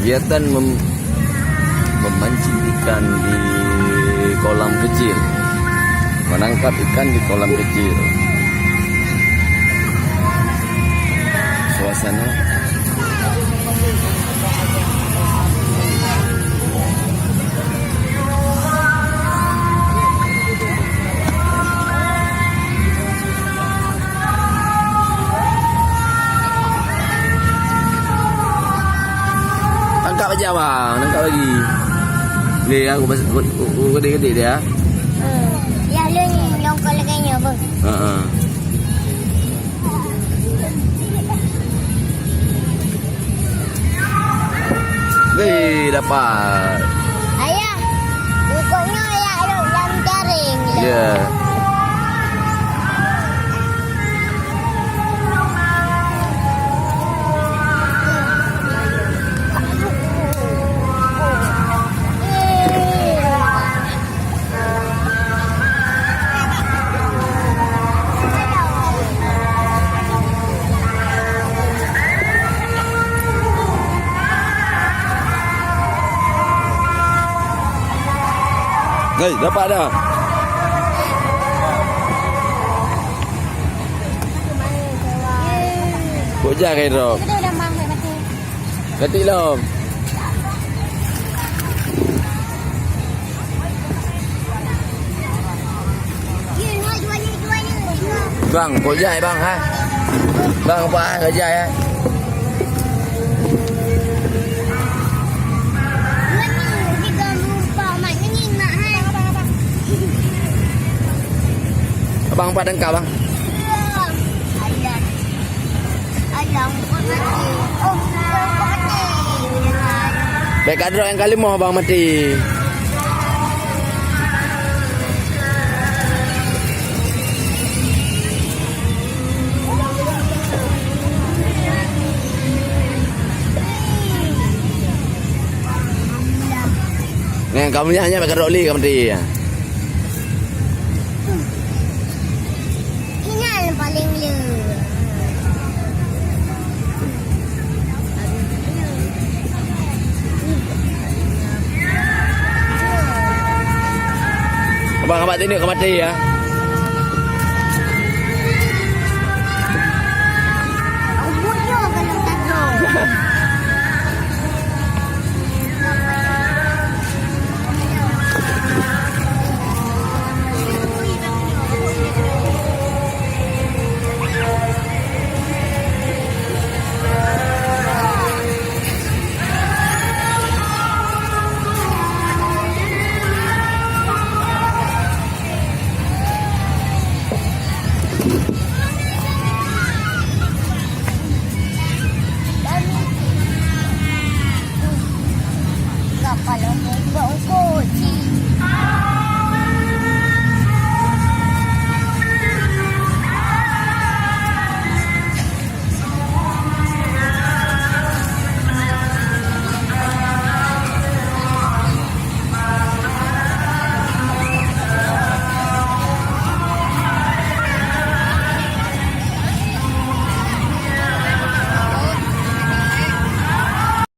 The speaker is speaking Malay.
Kegiatan memancing ikan di kolam kecil, menangkap ikan di kolam kecil. Suasana tangkap aja bang, tangkap lagi. Ni aku gede-gede dia. Ya lu ni longkol lagi bang. Ha. Dapat. Ayah, pokoknya ayah lu yang jaring. Ya. Dapat dah. Bocah ke Rob? Kita dah bang mati. Ketik lom. Bang, bocah bang ha. Bang apa kerja ya? Abang apa dengkau bang? Baik kadro yang kali mau bang mati. Nih kamu hanya pakai roli kamu mati ya. Paling lu. Abang abang tini kau mati ya.